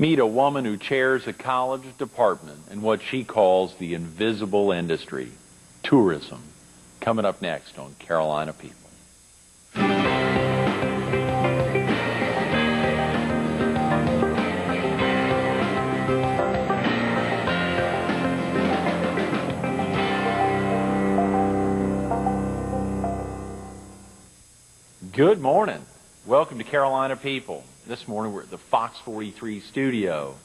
Meet a woman who chairs a college department in what she calls the invisible industry, tourism. Coming up next on Carolina People. Good morning. Welcome to Carolina People. This morning we're at the Fox 43 studio.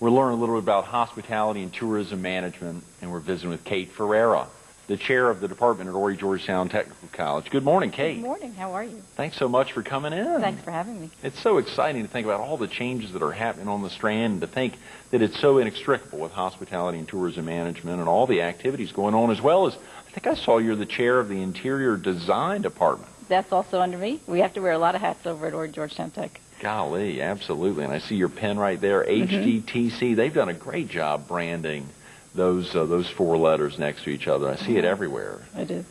We're learning a little bit about hospitality and tourism management, and we're visiting with Cate Ferreira, the chair of the department at Horry Georgetown Technical College. Good morning, Kate. Good morning. How are you? Thanks so much for coming in. Thanks for having me. It's so exciting to think about all the changes that are happening on the Strand, and to think that it's so inextricable with hospitality and tourism management and all the activities going on, as well as, I think I saw you're the chair of the interior design department. That's also under me. We have to wear a lot of hats over at Horry Georgetown Tech. Golly, absolutely. And I see your pen right there, HGTC. They've done a great job branding those four letters next to each other. I see it everywhere. It is.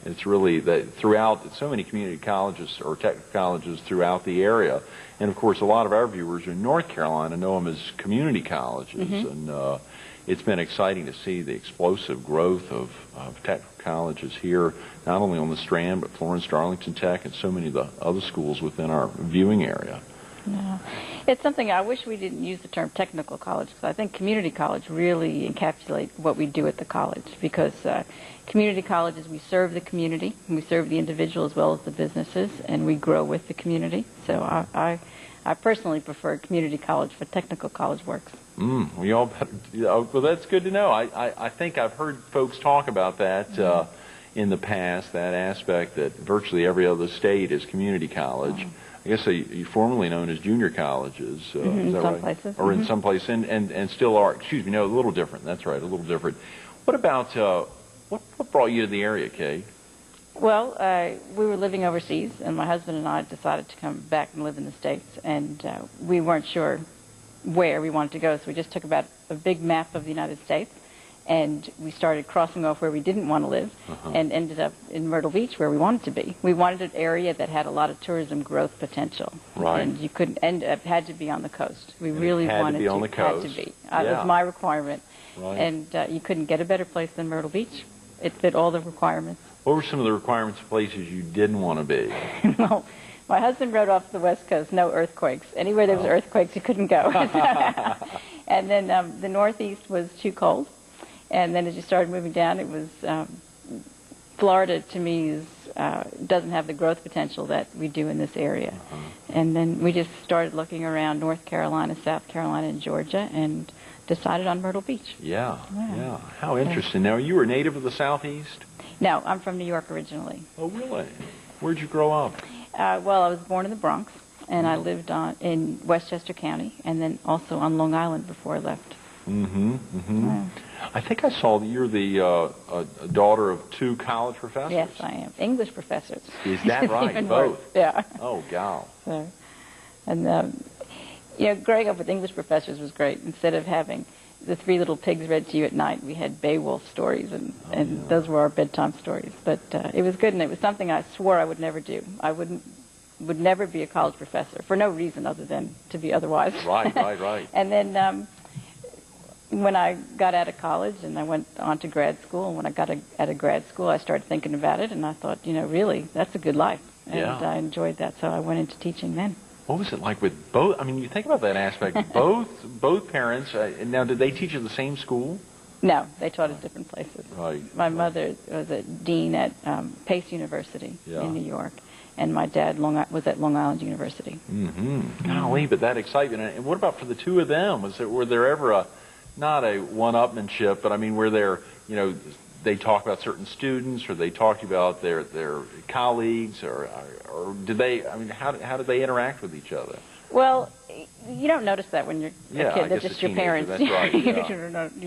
It's really that throughout so many community colleges or technical colleges throughout the area. And of course, a lot of our viewers in North Carolina know them as community colleges. And it's been exciting to see the explosive growth of technical colleges here, not only on the Strand, but Florence, Darlington Tech, and so many of the other schools within our viewing area. Yeah. It's something I wish we didn't use the term technical college, because I think community college really encapsulates what we do at the college, because community colleges, we serve the community, we serve the individual as well as the businesses, and we grow with the community. So I personally prefer community college, but technical college works. We all better, well, that's good to know. I think I've heard folks talk about that in the past, that aspect that virtually every other state is community college. I guess you're formerly known as junior colleges. Is that in some right? places. Or in some places, and still are. Excuse me, no, a little different. That's right, a little different. What about, what brought you to the area, Kate? Well, we were living overseas, and my husband and I decided to come back and live in the States, and we weren't sure where we wanted to go, so we just took about a big map of the United States, and we started crossing off where we didn't want to live, and ended up in Myrtle Beach, where we wanted to be. We wanted an area that had a lot of tourism growth potential, and you couldn't had to be on the coast. We really wanted to. Had to be. It was my requirement, and you couldn't get a better place than Myrtle Beach. It fit all the requirements. What were some of the requirements of places you didn't want to be? Well, my husband wrote off the West Coast, no earthquakes. Anywhere there was earthquakes, you couldn't go. And then the Northeast was too cold. And then as you started moving down, it was, Florida to me doesn't have the growth potential that we do in this area. And then we just started looking around North Carolina, South Carolina, and Georgia, and decided on Myrtle Beach. Yeah. How interesting. Now, you were native of the Southeast? No, I'm from New York originally. Oh, really? Where'd you grow up? Well, I was born in the Bronx, and I lived in Westchester County, and then also on Long Island before I left. I think I saw that you're the daughter of two college professors. Yes, I am. English professors. Is that right? Both? Yeah. Oh, gal. So, and, growing up with English professors was great. Instead of having the Three Little Pigs read to you at night, we had Beowulf stories, and those were our bedtime stories. But it was good, and it was something I swore I would never do. I would never be a college professor, for no reason other than to be otherwise. Right. And then when I got out of college and I went on to grad school, and when I got out of grad school, I started thinking about it, and I thought, really, that's a good life. And I enjoyed that, so I went into teaching then. What was it like with both? I mean, you think about that aspect. both parents. Now, did they teach at the same school? No, they taught at different places. Right. My mother was a dean at Pace University in New York, and my dad was at Long Island University. Golly, but that excitement. And what about for the two of them? Were there ever not a one-upmanship, but I mean, were there, they talk about certain students, or they talked about their colleagues, or did they? I mean, how did they interact with each other? Well, you don't notice that when you're a kid. That's just your parents. That's right. You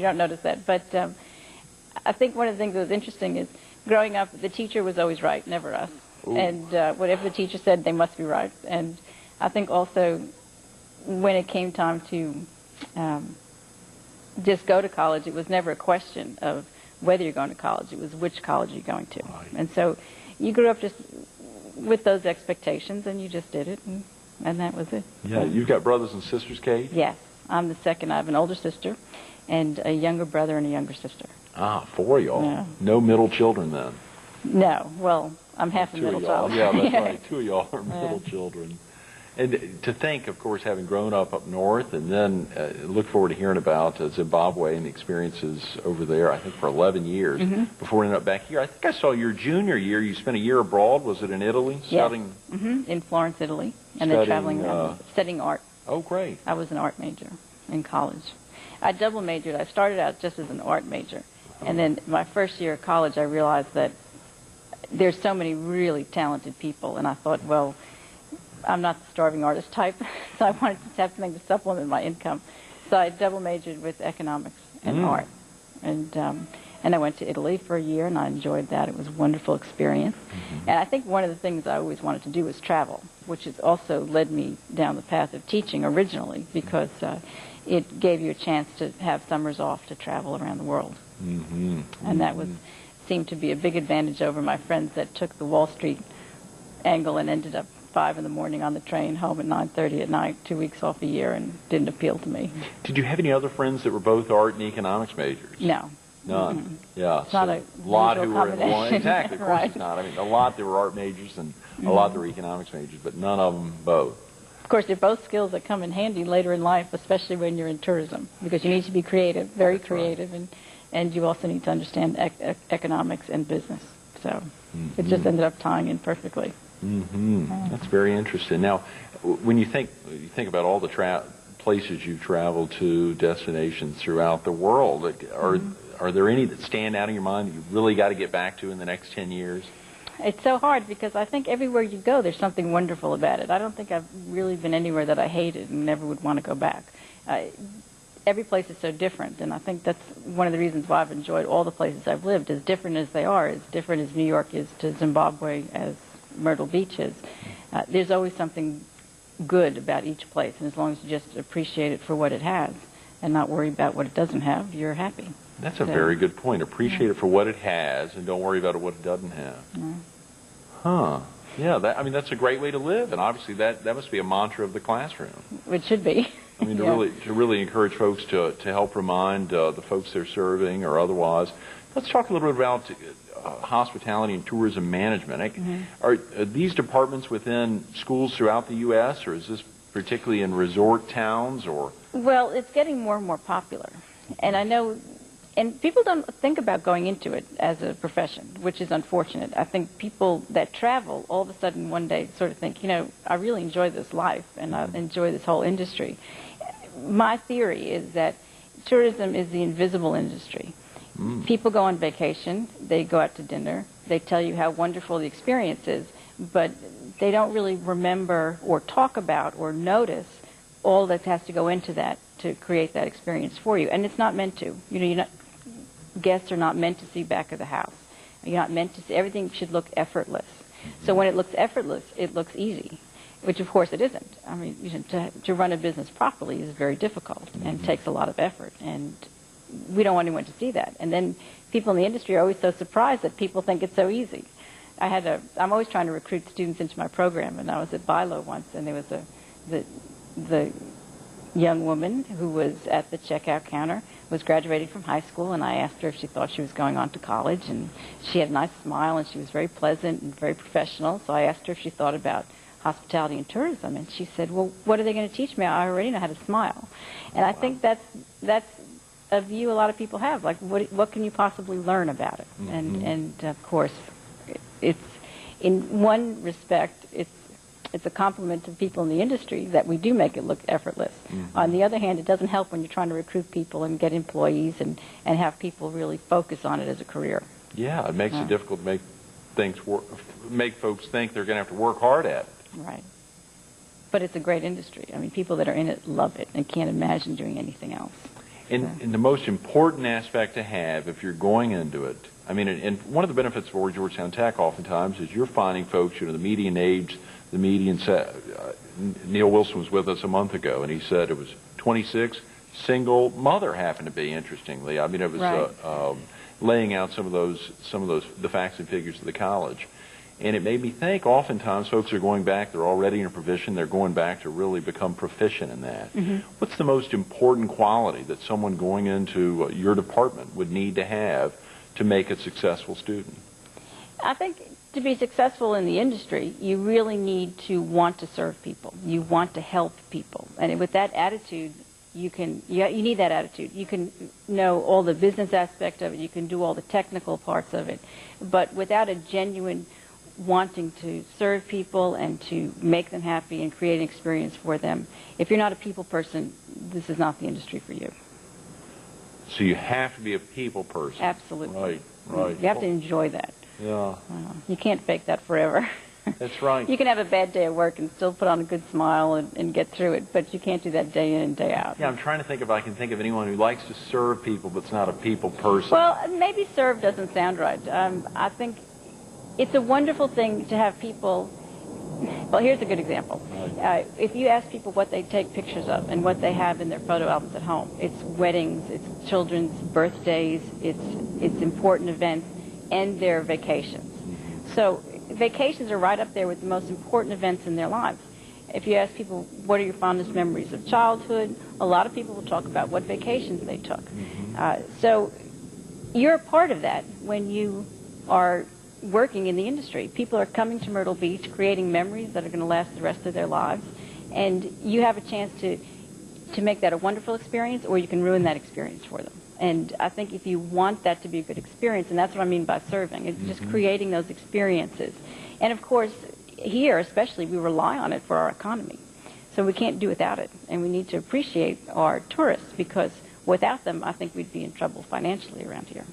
don't notice that. But I think one of the things that was interesting is growing up, the teacher was always right, never us. Ooh. And whatever the teacher said, they must be right. And I think also when it came time to just go to college, it was never a question of whether you're going to college. It was which college you're going to. Right. And so you grew up just with those expectations, and you just did it, and that was it. Yeah, you've got brothers and sisters, Kate? Yes. I'm the second. I have an older sister and a younger brother and a younger sister. Ah, 4 of y'all. Yeah. No middle children then. No, well, I'm half a Two middle of y'all. child. Yeah, that's right. 2 of y'all are Yeah. middle children. And to think, of course, having grown up north, and then look forward to hearing about Zimbabwe and the experiences over there, I think for 11 years, before we ended up back here. I think I saw your junior year, you spent a year abroad. Was it in Italy? Yes. Studying? In Florence, Italy, and then traveling around, studying art. Oh, great. I was an art major in college. I double majored. I started out just as an art major, and then my first year of college, I realized that there's so many really talented people, and I thought, well, I'm not the starving artist type, so I wanted to have something to supplement my income. So I double majored with economics and art, and I went to Italy for a year, and I enjoyed that. It was a wonderful experience. And I think one of the things I always wanted to do was travel, which has also led me down the path of teaching originally, because it gave you a chance to have summers off to travel around the world. And that seemed to be a big advantage over my friends that took the Wall Street angle and ended up 5 in the morning on the train home at 9:30 at night, 2 weeks off a year, and didn't appeal to me. Did you have any other friends that were both art and economics majors? No. None. Yeah. It's not a lot usual who were in one. combination. Exactly. Of course Right. it's not. I mean, a lot that were art majors and a lot that were economics majors, but none of them both. Of course, they're both skills that come in handy later in life, especially when you're in tourism, because you need to be creative, very creative, and you also need to understand economics and business. So it just ended up tying in perfectly. That's very interesting. Now, when you think about all the places you've traveled to, destinations throughout the world, are there any that stand out in your mind that you really got to get back to in the next 10 years? It's so hard because I think everywhere you go, there's something wonderful about it. I don't think I've really been anywhere that I hated and never would want to go back. Every place is so different, and I think that's one of the reasons why I've enjoyed all the places I've lived, as different as they are, as different as New York is to Zimbabwe, as Myrtle Beach is. There's always something good about each place, and as long as you just appreciate it for what it has and not worry about what it doesn't have, you're happy. That's a very good point. Appreciate it for what it has, and don't worry about what it doesn't have. Huh. Yeah, that's a great way to live, and obviously that must be a mantra of the classroom. It should be. I mean, to really encourage folks to help remind the folks they're serving or otherwise. Let's talk a little bit about hospitality and tourism management. Are these departments within schools throughout the U.S., or is this particularly in resort towns? Or Well, it's getting more and more popular, and I know. And people don't think about going into it as a profession, which is unfortunate. I think people that travel all of a sudden one day sort of think, I really enjoy this life and I enjoy this whole industry. My theory is that tourism is the invisible industry. People go on vacation, they go out to dinner, they tell you how wonderful the experience is, but they don't really remember or talk about or notice all that has to go into that to create that experience for you. And it's not meant to. Guests are not meant to see back of the house. You're not meant to see. Everything should look effortless. So when it looks effortless, it looks easy, which of course it isn't. I mean, to run a business properly is very difficult and takes a lot of effort, and we don't want anyone to see that. And then people in the industry are always so surprised that people think it's so easy. I'm always trying to recruit students into my program, and I was at BILO once, and there was the young woman who was at the checkout counter, was graduating from high school, and I asked her if she thought she was going on to college, and she had a nice smile, and she was very pleasant and very professional, so I asked her if she thought about hospitality and tourism, and she said, well, what are they going to teach me? I already know how to smile. And I think that's a view a lot of people have, like, what can you possibly learn about it? And of course, it's, in one respect, it's a compliment to people in the industry that we do make it look effortless. On the other hand, it doesn't help when you're trying to recruit people and get employees and have people really focus on it as a career. Yeah, it makes it difficult to make folks think they're going to have to work hard at it. Right. But it's a great industry. I mean, people that are in it love it and can't imagine doing anything else. And the most important aspect to have if you're going into it, I mean, and one of the benefits for Georgetown Tech oftentimes is you're finding folks, the median age, Neil Wilson was with us a month ago, and he said it was 26, single mother happened to be, interestingly. I mean, it was laying out some of those the facts and figures of the college. And it made me think, oftentimes folks are going back, they're already in a profession, they're going back to really become proficient in that. What's the most important quality that someone going into your department would need to have to make a successful student? I think to be successful in the industry, you really need to want to serve people. You want to help people. And with that attitude, you need that attitude. You can know all the business aspect of it. You can do all the technical parts of it. But without a genuine wanting to serve people and to make them happy and create an experience for them, if you're not a people person, this is not the industry for you. So you have to be a people person. Absolutely. Right. You have to enjoy that. Yeah. You can't fake that forever. That's right. You can have a bad day at work and still put on a good smile and get through it, but you can't do that day in and day out. Yeah, I'm trying to think if I can think of anyone who likes to serve people but's not a people person. Well, maybe serve doesn't sound right. I think it's a wonderful thing to have people. Well, here's a good example. If you ask people what they take pictures of and what they have in their photo albums at home, it's weddings, it's children's birthdays, it's important events, and their vacations. So vacations are right up there with the most important events in their lives. If you ask people, what are your fondest memories of childhood, a lot of people will talk about what vacations they took. So you're a part of that when you are working in the industry. People are coming to Myrtle Beach, creating memories that are going to last the rest of their lives, and you have a chance to make that a wonderful experience, or you can ruin that experience for them. And I think if you want that to be a good experience, and that's what I mean by serving, it's just creating those experiences. And of course, here especially, we rely on it for our economy. So we can't do without it, and we need to appreciate our tourists, because without them, I think we'd be in trouble financially around here.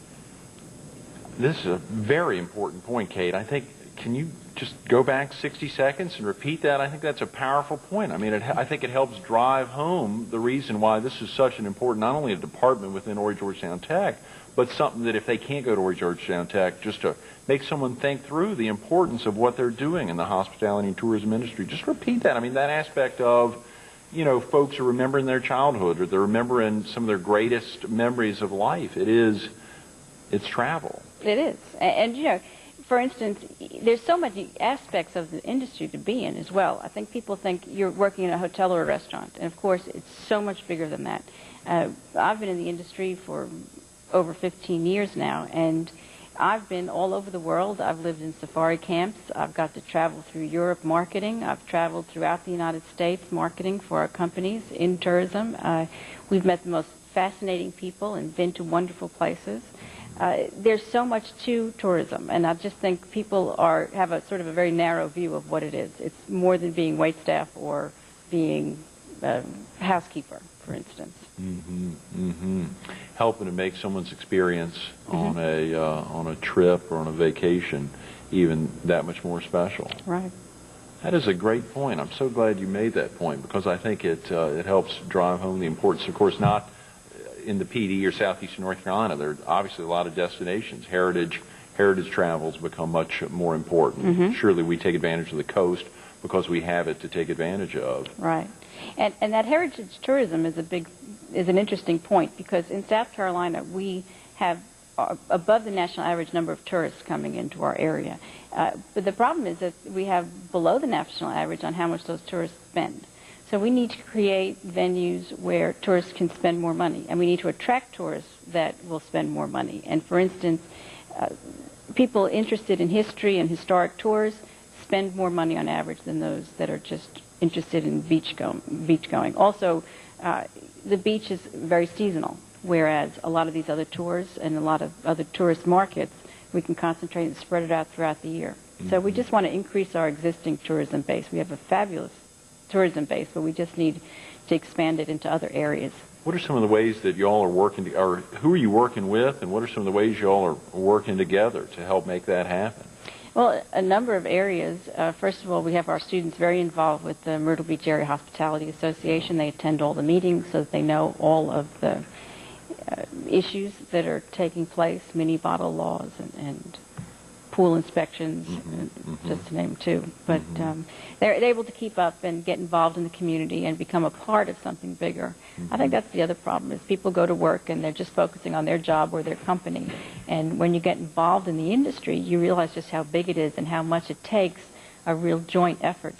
This is a very important point, Kate. I think, can you just go back 60 seconds and repeat that? I think that's a powerful point. I mean, I think it helps drive home the reason why this is such an important, not only a department within Horry Georgetown Tech, but something that if they can't go to Horry Georgetown Tech, just to make someone think through the importance of what they're doing in the hospitality and tourism industry. Just repeat that. I mean, that aspect of, you know, folks are remembering their childhood, or they're remembering some of their greatest memories of life. It's travel. It is. And, you know, for instance, there's so many aspects of the industry to be in as well. I think people think you're working in a hotel or a restaurant, and of course it's so much bigger than that. I've been in the industry for over 15 years now, and I've been all over the world. I've lived in safari camps. I've got to travel through Europe marketing. I've traveled throughout the United States marketing for our companies in tourism. We've met the most fascinating people and been to wonderful places. There's so much to tourism, and I just think people have a sort of a very narrow view of what it is. It's more than being waitstaff or being a housekeeper, for instance. Helping to make someone's experience on a trip or on a vacation even that much more special. Right. That is a great point. I'm so glad you made that point, because I think it helps drive home the importance. Of course, not in the PD or southeastern North Carolina. There are obviously a lot of destinations. Heritage travels become much more important. Surely we take advantage of the coast because we have it to take advantage of. Right. And that heritage tourism is an interesting point, because in South Carolina we have above the national average number of tourists coming into our area. But the problem is that we have below the national average on how much those tourists spend. So we need to create venues where tourists can spend more money, and we need to attract tourists that will spend more money. And for instance, people interested in history and historic tours spend more money on average than those that are just interested in beach going. Also, the beach is very seasonal, whereas a lot of these other tours and a lot of other tourist markets, we can concentrate and spread it out throughout the year. So we just want to increase our existing tourism base. We have a fabulous tourism base, but we just need to expand it into other areas. What are some of the ways that y'all are working, or who are you working with, and what are some of the ways y'all are working together to help make that happen? Well, a number of areas. First of all, we have our students very involved with the Myrtle Beach Area Hospitality Association. They attend all the meetings so that they know all of the issues that are taking place, mini bottle laws and pool inspections, just to name two. But they're able to keep up and get involved in the community and become a part of something bigger. I think that's the other problem, is people go to work and they're just focusing on their job or their company. And when you get involved in the industry, you realize just how big it is and how much it takes a real joint effort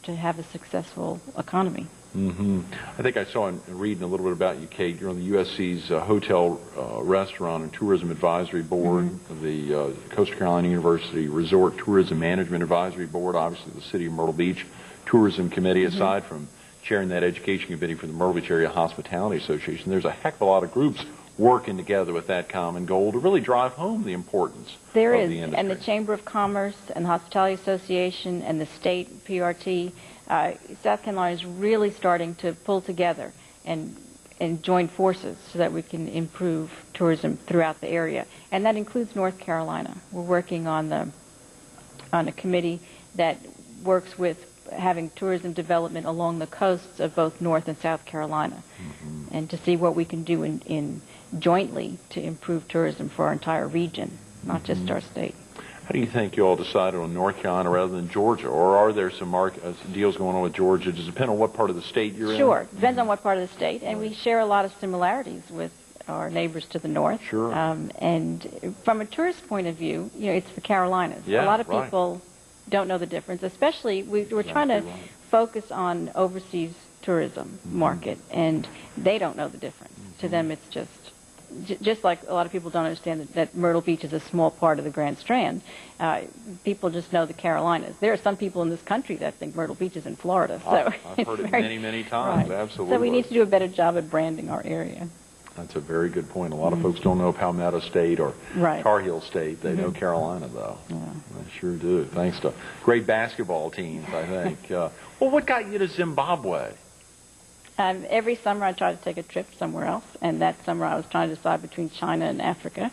to have a successful economy. I think I saw in reading a little bit about you, Cate, you're on the USC's Hotel, Restaurant and Tourism Advisory Board, the Coastal Carolina University Resort Tourism Management Advisory Board, obviously the City of Myrtle Beach Tourism Committee. Aside from chairing that education committee for the Myrtle Beach Area Hospitality Association, there's a heck of a lot of groups working together with that common goal to really drive home the importance of the industry. And the Chamber of Commerce and the Hospitality Association and the state PRT, South Carolina is really starting to pull together and join forces so that we can improve tourism throughout the area. And that includes North Carolina. We're working on a committee that works with having tourism development along the coasts of both North and South Carolina, and to see what we can do in jointly to improve tourism for our entire region, not just our state. How do you think you all decided on North Carolina rather than Georgia? Or are there some deals going on with Georgia? Does it depend on what part of the state you're in? Sure. It depends on what part of the state. And we share a lot of similarities with our neighbors to the north. Sure. And from a tourist point of view, you know, it's the Carolinas. Yeah, a lot of people don't know the difference, especially we're trying to focus on overseas tourism market, and they don't know the difference. To them, it's just like a lot of people don't understand that Myrtle Beach is a small part of the Grand Strand. People just know the Carolinas. There are some people in this country that think Myrtle Beach is in Florida. So I've heard it many, many times. Right. Absolutely. So we need to do a better job at branding our area. That's a very good point. A lot of folks don't know Palmetto State or Tar Heel State. They know Carolina, though. Yeah. They sure do. Thanks to great basketball teams, I think. Well, what got you to Zimbabwe? Every summer I try to take a trip somewhere else, and that summer I was trying to decide between China and Africa,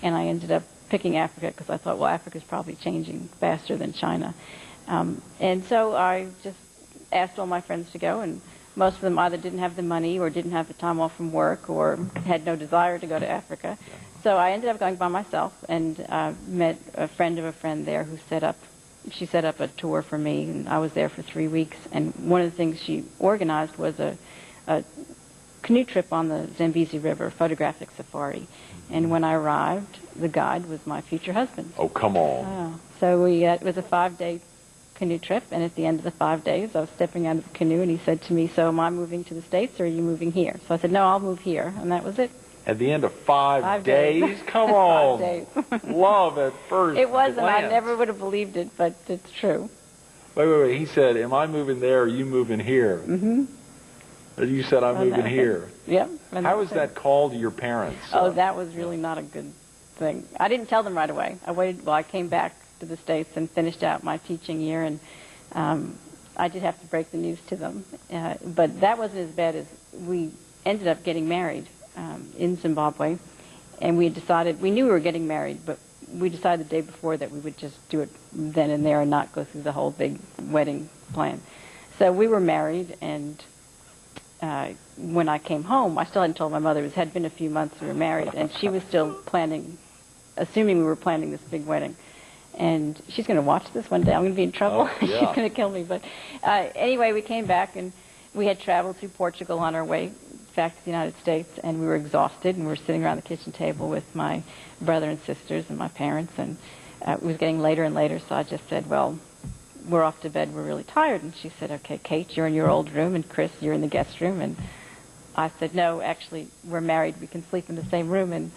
and I ended up picking Africa because I thought, well, Africa's probably changing faster than China. And so I just asked all my friends to go, and most of them either didn't have the money or didn't have the time off from work or had no desire to go to Africa. So I ended up going by myself and met a friend of a friend there who set up a tour for me, and I was there for 3 weeks. And one of the things she organized was a canoe trip on the Zambezi River, photographic safari. And when I arrived, the guide was my future husband. Oh, come on. So it was a 5-day canoe trip, and at the end of the 5 days, I was stepping out of the canoe, and he said to me, so am I moving to the States, or are you moving here? So I said, no, I'll move here, and that was it. At the end of 5 days? Come 5 on. days. Love at first It was, and I glance. never would have believed it, but it's true. Wait. He said, am I moving there, or are you moving here? You said, I'm moving here. Yep. How was that call to your parents? Oh, that was really not a good thing. I didn't tell them right away. I waited. Well, I came back to the States and finished out my teaching year, and I did have to break the news to them. But that wasn't as bad as we ended up getting married in Zimbabwe, and we knew we were getting married, but we decided the day before that we would just do it then and there and not go through the whole big wedding plan. So we were married, and when I came home, I still hadn't told my mother. It had been a few months we were married, and she was still planning, assuming we were planning this big wedding. And she's going to watch this one day. I'm going to be in trouble. Oh, yeah. She's going to kill me. But anyway, we came back, and we had traveled through Portugal on our way back to the United States, and we were exhausted, and we were sitting around the kitchen table with my brother and sisters and my parents, and it was getting later and later, so I just said, well, we're off to bed, we're really tired. And she said, okay, Cate, you're in your old room, and Chris, you're in the guest room. And I said, no, actually, we're married, we can sleep in the same room. And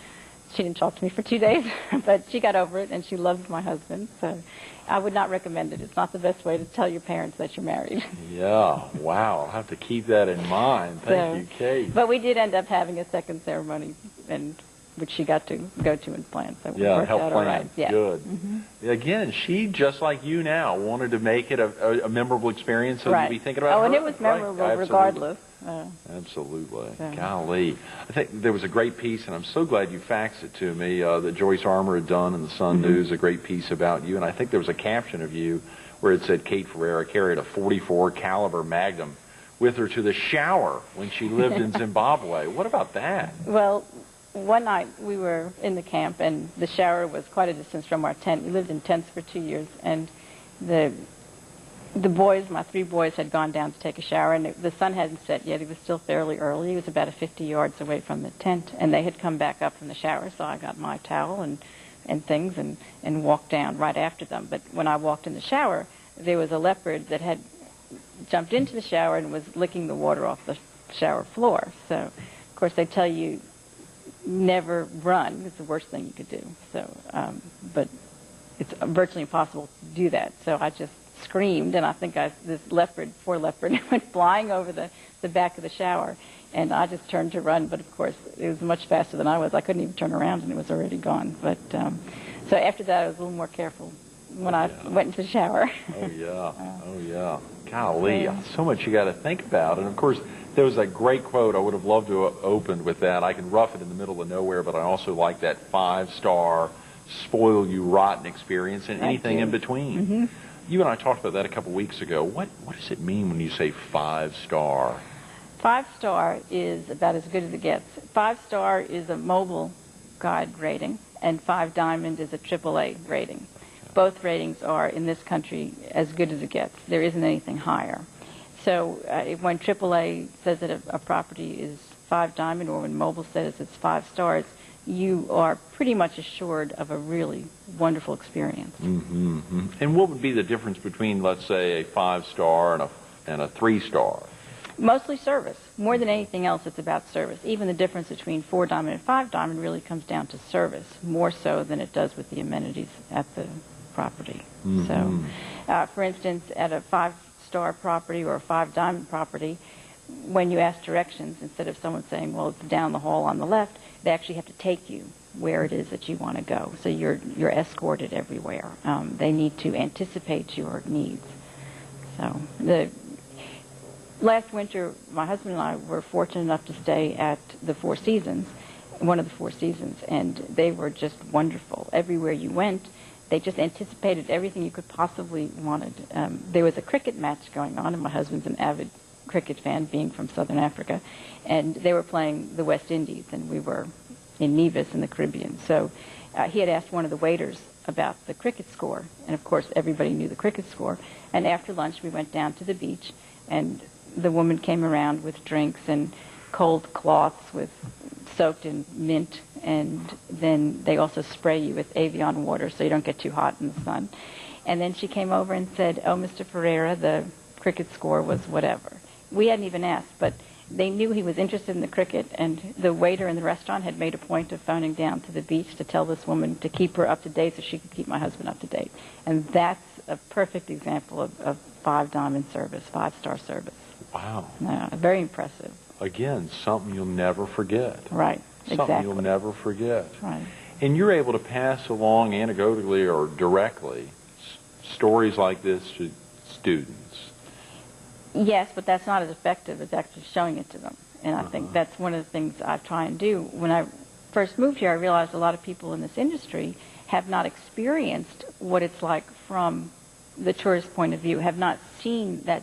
she didn't talk to me for 2 days, but she got over it, and she loves my husband. So I would not recommend it. It's not the best way to tell your parents that you're married. Yeah, wow. I'll have to keep that in mind. Thank you, Cate. But we did end up having a second ceremony, which she got to go to and plan. So it worked help out plan. all right. Yeah. Good. Again, she, just like you now, wanted to make it a memorable experience, so you'd be thinking about her. And it was memorable regardless. Absolutely. Golly. I think there was a great piece, and I'm so glad you faxed it to me, that Joyce Armour had done in the Sun News, a great piece about you. And I think there was a caption of you where it said Cate Ferreira carried a .44 caliber Magnum with her to the shower when she lived in Zimbabwe. What about that? Well, one night we were in the camp, and the shower was quite a distance from our tent. We lived in tents for 2 years, and the boys, my 3 boys, had gone down to take a shower, and the sun hadn't set yet. It was still fairly early. It was about 50 yards away from the tent, and they had come back up from the shower, so I got my towel and things and walked down right after them. But when I walked in the shower, there was a leopard that had jumped into the shower and was licking the water off the shower floor. So, of course, they tell you never run. It's the worst thing you could do. So, but it's virtually impossible to do that. So I just screamed, and I think this poor leopard, went flying over the back of the shower, and I just turned to run. But of course, it was much faster than I was. I couldn't even turn around, and it was already gone. But so after that, I was a little more careful when I went into the shower. Oh yeah, oh yeah. Golly, so much you got to think about. And of course, there was that great quote. I would have loved to have opened with that. I can rough it in the middle of nowhere, but I also like that 5-star spoil you rotten experience and anything in between. Mm-hmm. You and I talked about that a couple weeks ago. What does it mean when you say 5-star? 5-star is about as good as it gets. 5-star is a mobile guide rating, and 5 Diamond is a AAA rating. Both ratings are, in this country, as good as it gets. There isn't anything higher. So when AAA says that a property is 5 Diamond, or when Mobile says it's 5 stars, you are pretty much assured of a really wonderful experience. Mm-hmm. And what would be the difference between, let's say, a 5-star and a 3-star? Mostly service. More than anything else, it's about service. Even the difference between 4 Diamond and 5 Diamond really comes down to service, more so than it does with the amenities at the property. Mm-hmm. So, for instance, at a 5-star property or a 5 Diamond property, when you ask directions, instead of someone saying, well, it's down the hall on the left, they actually have to take you where it is that you want to go. So you're escorted everywhere. They need to anticipate your needs. So last winter, my husband and I were fortunate enough to stay at the Four Seasons, one of the Four Seasons, and they were just wonderful. Everywhere you went, they just anticipated everything you could possibly wanted. There was a cricket match going on, and my husband's an avid cricket fan, being from Southern Africa, and they were playing the West Indies, and we were in Nevis in the Caribbean. So he had asked one of the waiters about the cricket score, and of course everybody knew the cricket score. And after lunch, we went down to the beach, and the woman came around with drinks and cold cloths soaked in mint, and then they also spray you with Avion water so you don't get too hot in the sun. And then she came over and said, "Oh, Mr. Ferreira, the cricket score was whatever." We hadn't even asked, but they knew he was interested in the cricket, and the waiter in the restaurant had made a point of phoning down to the beach to tell this woman to keep her up to date so she could keep my husband up to date. And that's a perfect example of 5 Diamond service, 5-star service. Wow. Very impressive. Again, something you'll never forget. Right, Something exactly. you'll never forget. Right. And you're able to pass along anecdotally or directly stories like this to students. Yes, but that's not as effective as actually showing it to them. And I think that's one of the things I try and do. When I first moved here, I realized a lot of people in this industry have not experienced what it's like from the tourist point of view, have not seen that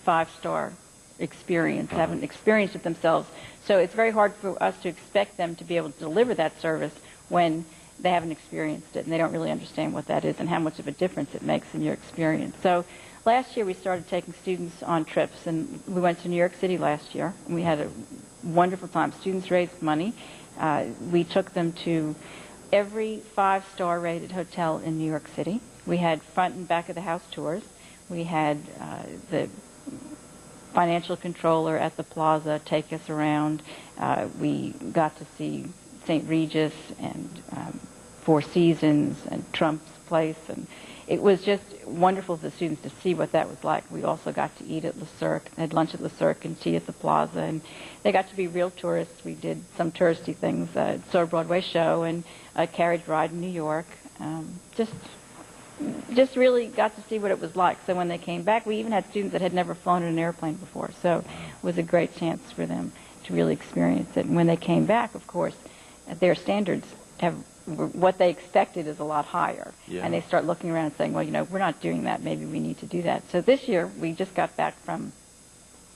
5-star experience, haven't experienced it themselves. So it's very hard for us to expect them to be able to deliver that service when they haven't experienced it and they don't really understand what that is and how much of a difference it makes in your experience. So last year we started taking students on trips, and we went to New York City last year, and we had a wonderful time. Students raised money. We took them to every 5-star rated hotel in New York City. We had front and back of the house tours. We had the financial controller at the plaza take us around. We got to see St. Regis and Four Seasons and Trump's Place, and it was just wonderful for the students to see what that was like. We also got to eat at Le Cirque, had lunch at Le Cirque and tea at the plaza, and they got to be real tourists. We did some touristy things, saw a Broadway show and a carriage ride in New York. Just really got to see what it was like. So when they came back, we even had students that had never flown in an airplane before, so it was a great chance for them to really experience it. And when they came back, of course, their standards what they expected is a lot higher. Yeah. And they start looking around and saying, well, we're not doing that. Maybe we need to do that. So this year, we just got back from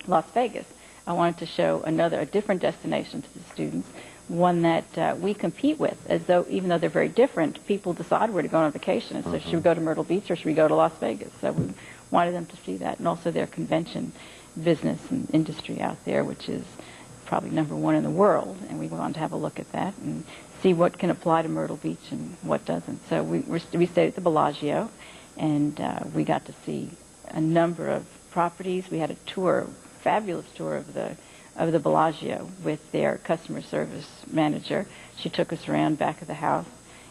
Las Vegas. I wanted to show a different destination to the students, one that we compete with, as though even though they're very different, people decide where to go on vacation. And so should we go to Myrtle Beach or should we go to Las Vegas? So we wanted them to see that, and also their convention business and industry out there, which is probably #1 in the world, and we wanted to have a look at that and see what can apply to Myrtle Beach and what doesn't. So we stayed at the Bellagio, and we got to see a number of properties. We had a tour, fabulous tour of the Bellagio with their customer service manager. She took us around back of the house,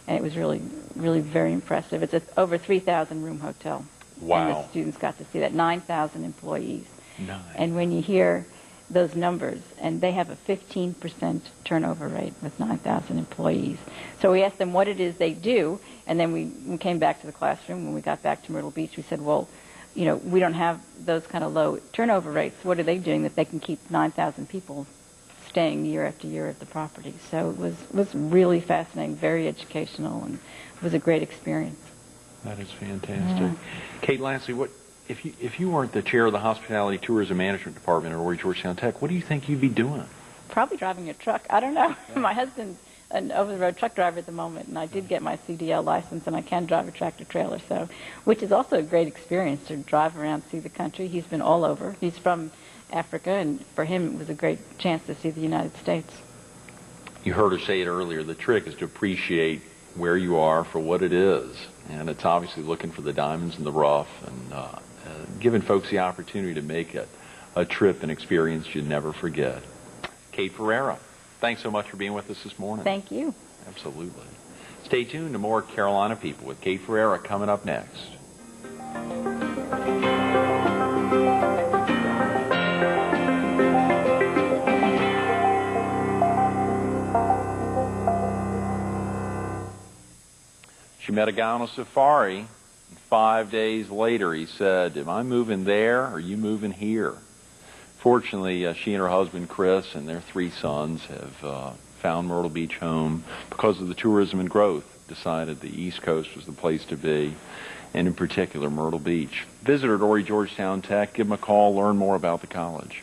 and it was really, really very impressive. It's over 3,000 room hotel. Wow. And the students got to see that, 9,000 employees. Nice. And when you hear those numbers, and they have a 15% turnover rate with 9,000 employees. So we asked them what it is they do, and then we came back to the classroom. When we got back to Myrtle Beach, we said, well, you know, we don't have those kind of low turnover rates. What are they doing that they can keep 9,000 people staying year after year at the property? So it was really fascinating, very educational, and it was a great experience. That is fantastic. Yeah. Kate, lastly, if you weren't the chair of the Hospitality Tourism Management Department at Horry Georgetown Tech, what do you think you'd be doing? Probably driving a truck. I don't know. Yeah. My husband's an over-the-road truck driver at the moment, and I did get my CDL license, and I can drive a tractor-trailer, so, which is also a great experience to drive around, see the country. He's been all over. He's from Africa, and for him it was a great chance to see the United States. You heard her say it earlier. The trick is to appreciate where you are for what it is, and it's obviously looking for the diamonds in the rough and giving folks the opportunity to make it a trip and experience you'd never forget. Cate Ferreira, thanks so much for being with us this morning. Thank you. Absolutely. Stay tuned to more Carolina People with Cate Ferreira coming up next. She met a guy on a safari. 5 days later, he said, am I moving there or are you moving here? Fortunately, she and her husband, Chris, and their 3 sons have found Myrtle Beach home because of the tourism and growth, decided the East Coast was the place to be, and in particular, Myrtle Beach. Visit her at Horry Georgetown Tech, give them a call, learn more about the college.